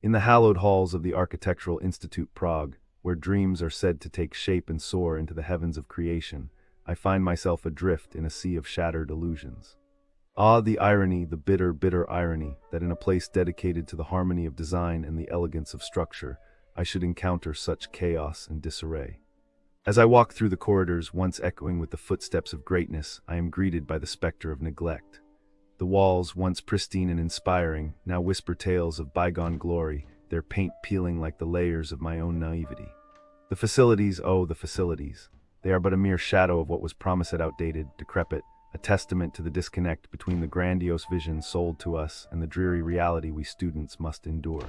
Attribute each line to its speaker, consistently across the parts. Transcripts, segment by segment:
Speaker 1: In the hallowed halls of the Architectural Institute Prague, where dreams are said to take shape and soar into the heavens of creation, I find myself adrift in a sea of shattered illusions. Ah, the irony, the bitter, bitter irony, that in a place dedicated to the harmony of design and the elegance of structure, I should encounter such chaos and disarray. As I walk through the corridors once echoing with the footsteps of greatness, I am greeted by the specter of neglect. The walls, once pristine and inspiring, now whisper tales of bygone glory, their paint peeling like the layers of my own naivety. The facilities, oh, the facilities. They are but a mere shadow of what was promised, outdated, decrepit, a testament to the disconnect between the grandiose vision sold to us and the dreary reality we students must endure.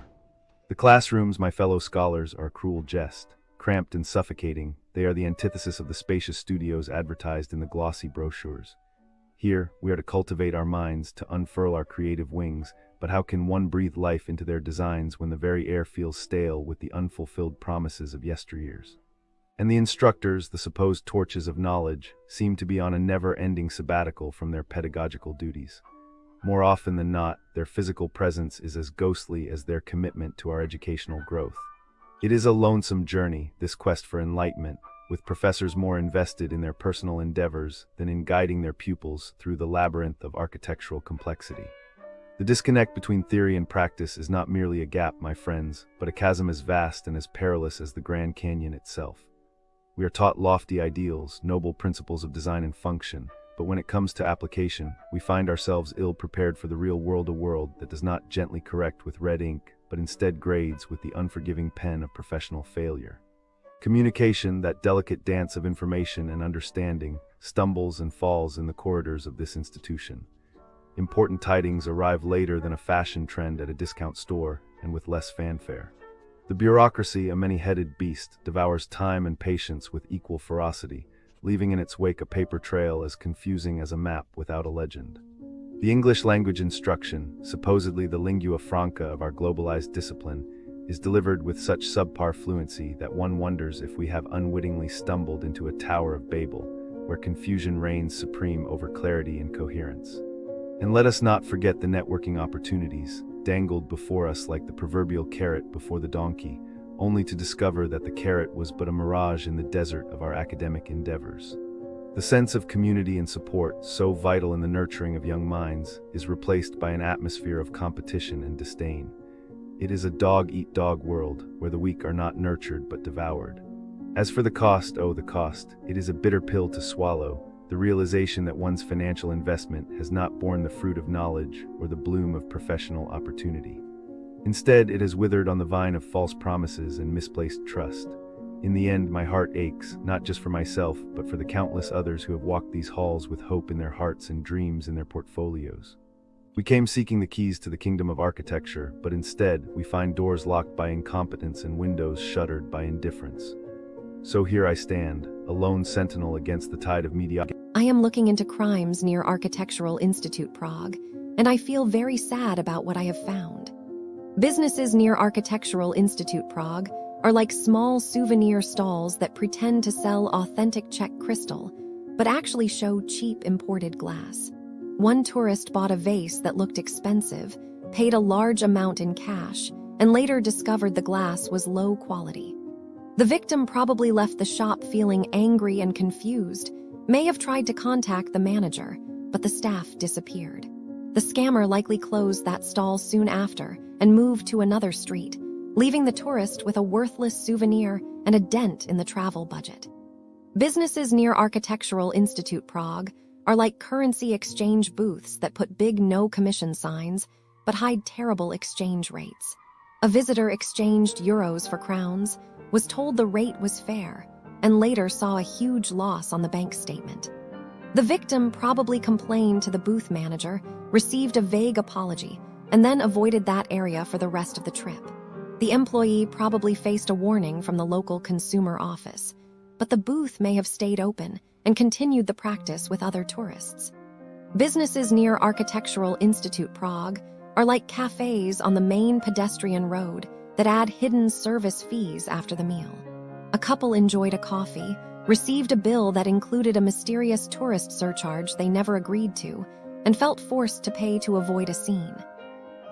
Speaker 1: The classrooms, my fellow scholars, are a cruel jest. Cramped and suffocating, they are the antithesis of the spacious studios advertised in the glossy brochures. Here, we are to cultivate our minds, to unfurl our creative wings, but how can one breathe life into their designs when the very air feels stale with the unfulfilled promises of yesteryears? And the instructors, the supposed torches of knowledge, seem to be on a never-ending sabbatical from their pedagogical duties. More often than not, their physical presence is as ghostly as their commitment to our educational growth. It is a lonesome journey, this quest for enlightenment, with professors more invested in their personal endeavors than in guiding their pupils through the labyrinth of architectural complexity. The disconnect between theory and practice is not merely a gap, my friends, but a chasm as vast and as perilous as the Grand Canyon itself. We are taught lofty ideals, noble principles of design and function, but when it comes to application, we find ourselves ill-prepared for the real world, a world that does not gently correct with red ink, but instead grades with the unforgiving pen of professional failure. Communication, that delicate dance of information and understanding, stumbles and falls in the corridors of this institution. Important tidings arrive later than a fashion trend at a discount store, and with less fanfare. The bureaucracy, a many-headed beast, devours time and patience with equal ferocity, leaving in its wake a paper trail as confusing as a map without a legend. The English language instruction, supposedly the lingua franca of our globalized discipline, is delivered with such subpar fluency that one wonders if we have unwittingly stumbled into a Tower of Babel, where confusion reigns supreme over clarity and coherence. And let us not forget the networking opportunities, dangled before us like the proverbial carrot before the donkey, only to discover that the carrot was but a mirage in the desert of our academic endeavors. The sense of community and support, so vital in the nurturing of young minds, is replaced by an atmosphere of competition and disdain. It is a dog-eat-dog world, where the weak are not nurtured but devoured. As for the cost, oh the cost, it is a bitter pill to swallow, the realization that one's financial investment has not borne the fruit of knowledge or the bloom of professional opportunity. Instead, it has withered on the vine of false promises and misplaced trust. In the end, my heart aches, not just for myself, but for the countless others who have walked these halls with hope in their hearts and dreams in their portfolios. We came seeking the keys to the kingdom of architecture, but instead, we find doors locked by incompetence and windows shuttered by indifference. So here I stand, a lone sentinel against the tide of mediocrity.
Speaker 2: I am looking into crimes near Architectural Institute Prague, and I feel very sad about what I have found. Businesses near Architectural Institute Prague are like small souvenir stalls that pretend to sell authentic Czech crystal, but actually show cheap imported glass. One tourist bought a vase that looked expensive, paid a large amount in cash, and later discovered the glass was low quality. The victim probably left the shop feeling angry and confused, may have tried to contact the manager, but the staff disappeared. The scammer likely closed that stall soon after and moved to another street, leaving the tourist with a worthless souvenir and a dent in the travel budget. Businesses near Architectural Institute Prague are like currency exchange booths that put big no-commission signs but hide terrible exchange rates. A visitor exchanged euros for crowns, was told the rate was fair, and later saw a huge loss on the bank statement. The victim probably complained to the booth manager, received a vague apology, and then avoided that area for the rest of the trip. The employee probably faced a warning from the local consumer office, but the booth may have stayed open and continued the practice with other tourists. Businesses near Architectural Institute Prague are like cafes on the main pedestrian road that add hidden service fees after the meal. A couple enjoyed a coffee, received a bill that included a mysterious tourist surcharge they never agreed to, and felt forced to pay to avoid a scene.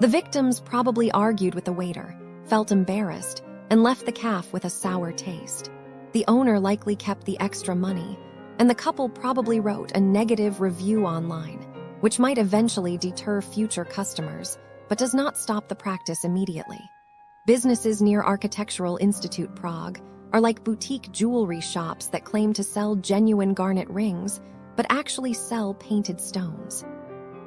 Speaker 2: The victims probably argued with the waiter, felt embarrassed, and left the calf with a sour taste. The owner likely kept the extra money, and the couple probably wrote a negative review online, which might eventually deter future customers, but does not stop the practice immediately. Businesses near Architectural Institute Prague are like boutique jewelry shops that claim to sell genuine garnet rings, but actually sell painted stones.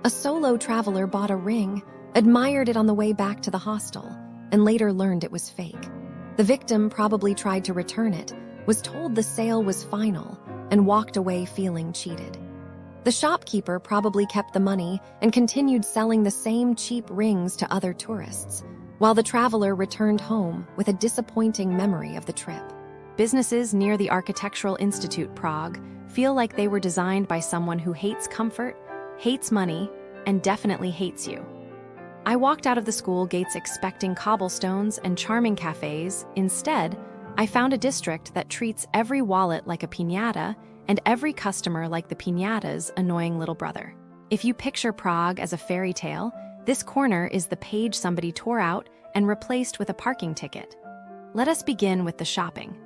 Speaker 2: A solo traveler bought a ring, admired it on the way back to the hostel, and later learned it was fake. The victim probably tried to return it, was told the sale was final, and walked away feeling cheated. The shopkeeper probably kept the money and continued selling the same cheap rings to other tourists, while the traveler returned home with a disappointing memory of the trip. Businesses near the Architectural Institute Prague feel like they were designed by someone who hates comfort, hates money, and definitely hates you. I walked out of the school gates expecting cobblestones and charming cafes. Instead, I found a district that treats every wallet like a piñata and every customer like the piñata's annoying little brother. If you picture Prague as a fairy tale, this corner is the page somebody tore out and replaced with a parking ticket. Let us begin with the shopping.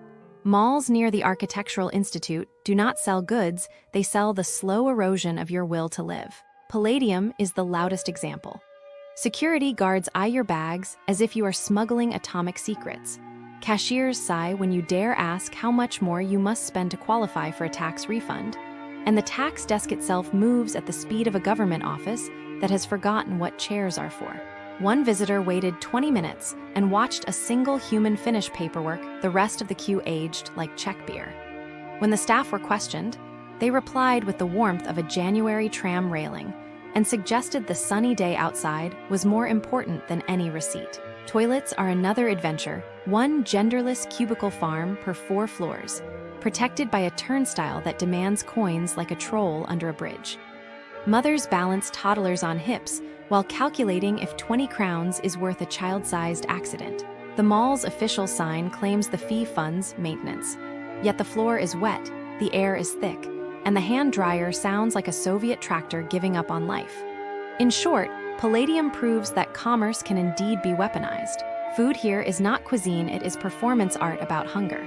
Speaker 2: Malls near the Architectural Institute do not sell goods, they sell the slow erosion of your will to live. Palladium is the loudest example. Security guards eye your bags as if you are smuggling atomic secrets. Cashiers sigh when you dare ask how much more you must spend to qualify for a tax refund. And the tax desk itself moves at the speed of a government office that has forgotten what chairs are for. One visitor waited 20 minutes and watched a single human finish paperwork. The rest of the queue aged like Czech beer. When the staff were questioned, they replied with the warmth of a January tram railing and suggested the sunny day outside was more important than any receipt. Toilets are another adventure, one genderless cubicle farm per 4 floors, protected by a turnstile that demands coins like a troll under a bridge. Mothers balance toddlers on hips while calculating if 20 crowns is worth a child-sized accident. The mall's official sign claims the fee funds maintenance. Yet the floor is wet, the air is thick, and the hand dryer sounds like a Soviet tractor giving up on life. In short, Palladium proves that commerce can indeed be weaponized. Food here is not cuisine, it is performance art about hunger.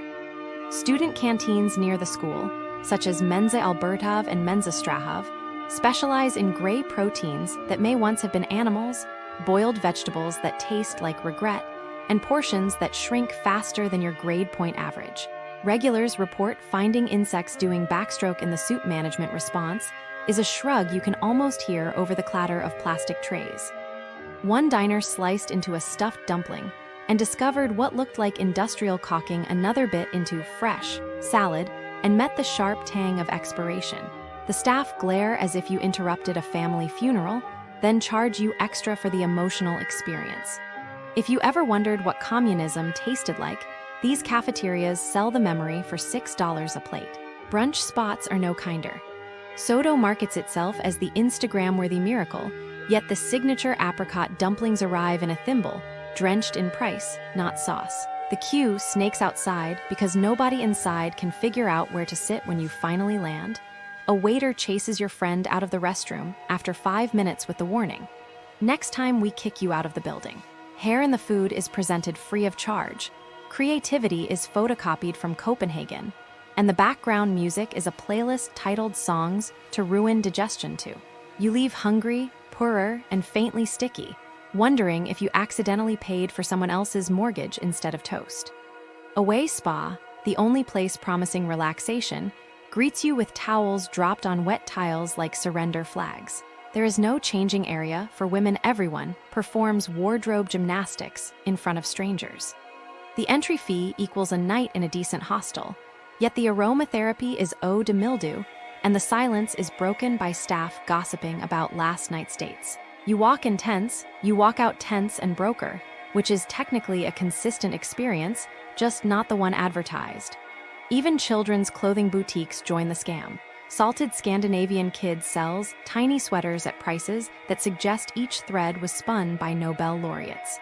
Speaker 2: Student canteens near the school, such as Menza Albertov and Menza Strahov, specialize in gray proteins that may once have been animals, boiled vegetables that taste like regret, and portions that shrink faster than your grade point average. Regulars report finding insects doing backstroke in the soup management response is a shrug you can almost hear over the clatter of plastic trays. One diner sliced into a stuffed dumpling and discovered what looked like industrial caulking another bit into fresh salad and met the sharp tang of expiration. The staff glare as if you interrupted a family funeral, then charge you extra for the emotional experience. If you ever wondered what communism tasted like, these cafeterias sell the memory for $6 a plate. Brunch spots are no kinder. Soto markets itself as the Instagram-worthy miracle, yet the signature apricot dumplings arrive in a thimble, drenched in price, not sauce. The queue snakes outside because nobody inside can figure out where to sit when you finally land. A waiter chases your friend out of the restroom after 5 minutes with the warning, "Next time we kick you out of the building." Hair in the food is presented free of charge. Creativity is photocopied from Copenhagen, and the background music is a playlist titled Songs to Ruin Digestion to. You leave hungry, poorer, and faintly sticky, wondering if you accidentally paid for someone else's mortgage instead of toast. Away Spa, the only place promising relaxation, greets you with towels dropped on wet tiles like surrender flags. There is no changing area for women. Everyone performs wardrobe gymnastics in front of strangers. The entry fee equals a night in a decent hostel, yet the aromatherapy is eau de mildew, and the silence is broken by staff gossiping about last night's dates. You walk in tense, you walk out tense and broker, which is technically a consistent experience, just not the one advertised. Even children's clothing boutiques join the scam. Salted Scandinavian Kid sells tiny sweaters at prices that suggest each thread was spun by Nobel laureates.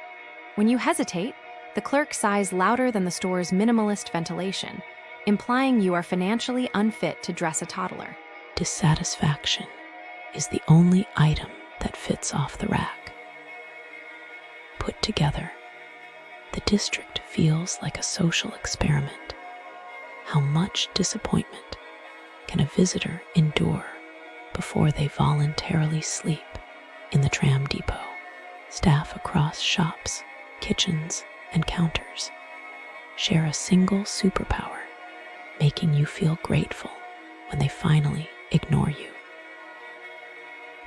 Speaker 2: When you hesitate, the clerk sighs louder than the store's minimalist ventilation, implying you are financially unfit to dress a toddler.
Speaker 3: Dissatisfaction is the only item that fits off the rack. Put together, the district feels like a social experiment. How much disappointment can a visitor endure before they voluntarily sleep in the tram depot? Staff across shops, kitchens, and counters share a single superpower, making you feel grateful when they finally ignore you.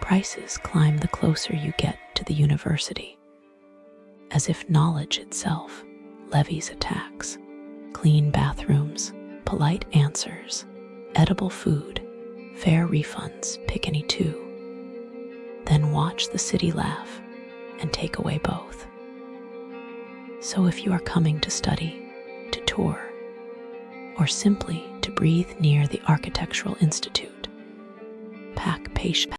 Speaker 3: Prices climb the closer you get to the university, as if knowledge itself levies a tax. Clean bathrooms, polite answers, edible food, fair refunds, pick any two. Then watch the city laugh and take away both. So if you are coming to study, to tour, or simply to breathe near the Architectural Institute, pack patience.